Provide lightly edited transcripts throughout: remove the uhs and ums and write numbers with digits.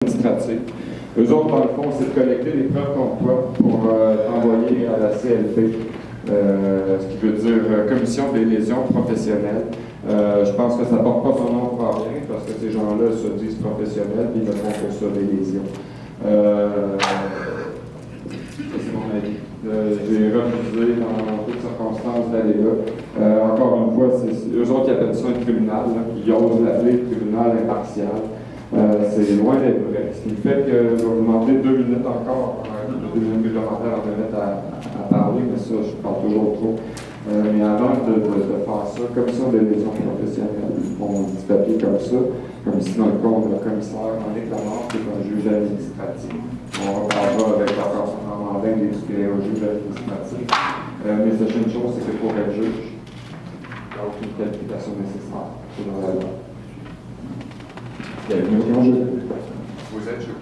administrative. Eux autres, dans le fond, c'est de collecter les preuves contre toi pour envoyer à la CLP, ce qui veut dire Commission des lésions professionnelles. Je pense que ça ne porte pas son nom pour rien, parce que ces gens-là se disent professionnels et ils ne font que ça, des lésions. C'est mon avis. J'ai refusé dans toutes circonstances d'aller là. Encore une fois, c'est eux autres qui appellent ça un tribunal, là, qui osent l'appeler tribunal impartial. C'est loin d'être vrai. Ce qui fait que je vais vous demander 2 minutes encore, 2 minutes réglementaires à me mettre à parler, mais ça, je parle toujours trop. Mais avant de faire ça, commission des lésions professionnelles, on dit papier comme ça, comme ici dans le cas, on a le commissaire en réclamant, qui est un juge administratif. On reparlera avec encore son mandat des au juge administratif. Mais sachez une chose, c'est que pour être juge, il n'y a aucune qualification nécessaire. C'est dans la loi. Vous êtes juge.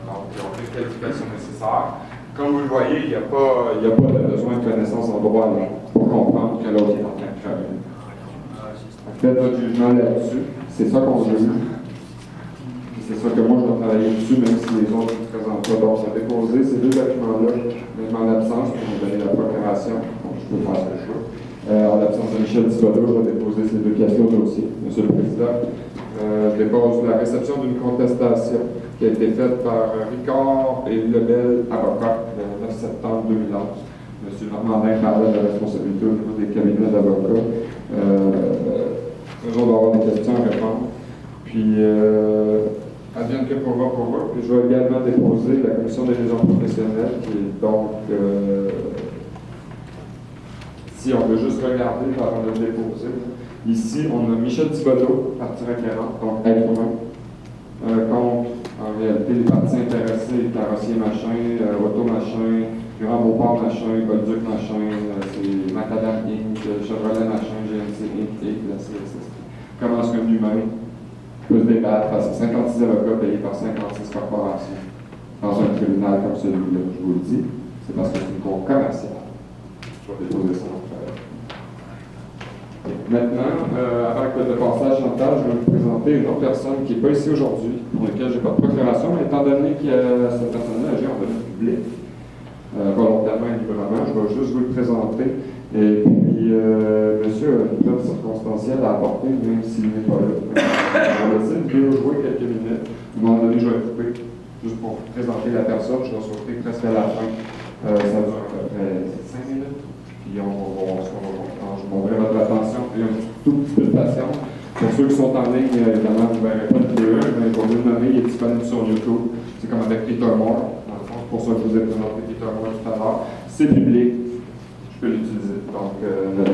Donc, il n'y a aucune qualification nécessaire. Comme vous le voyez, il n'y a pas de besoin de connaissance en droit là, pour comprendre que l'autre est en train de travailler. Faites votre jugement là-dessus. C'est ça qu'on juge. C'est ça que moi, je dois travailler dessus, même si les autres ne se présentent pas. Donc, j'ai déposé ces 2 documents-là, même en l'absence, pour me donner la procuration. Donc, je peux faire ce que je veux. En l'absence de Michel Thibodeau, je vais déposer ces 2 pièces au dossier. Monsieur le Président, je dépose la réception d'une contestation qui a été faite par Ricard et Lebel, avocat, le 9 septembre 2011. M. Normandin parlait de la responsabilité au niveau des cabinets d'avocats. Eux autres vont avoir des questions à répondre. Puis, advienne que pourra. Puis, je vais également déposer la commission des lésions professionnelles, qui est donc, si on veut juste regarder avant de le déposer, ici, on a Michel Thibodeau, partie requérante, donc être humain, contre, en réalité, les parties intéressées, carrossier machin, auto machin, Grand Beauport machin, Bolduc machin, c'est Macadam Inc., Chevrolet machin, GMC Inc. et la CSS. Commence comme humain, peut se débattre face à 56 avocats payés par 56 corporations. Dans un tribunal comme celui-là, je vous le dis, c'est parce que c'est une cour commerciale. Je vais déposer ça en fait. Maintenant, avant de passer à Chantal, je vais vous présenter une autre personne qui n'est pas ici aujourd'hui, pour laquelle je n'ai pas de procuration, mais étant donné que cette personne-là agit en domaine public, volontairement et librement, je vais juste vous le présenter. Et puis, monsieur a une preuve circonstancielle à apporter, même s'il n'est pas là. On va essayer de jouer quelques minutes. À un moment donné, je vais couper, juste pour vous présenter la personne. Je vais sauter presque à la fin. Ça dure à peu près 5 minutes. Puis on va voir ce qu'on va comprendre. Je vous montrerai votre attention et un tout petit peu de patience. Pour ceux qui sont en ligne, évidemment, vous ne verrez pas de vidéo, mais pour vous le nommer, il est disponible sur YouTube. C'est comme avec Peter Moore. Dans le fond, c'est pour ça que je vous ai présenté Peter Moore tout à l'heure. C'est public. Je peux l'utiliser. Donc, notre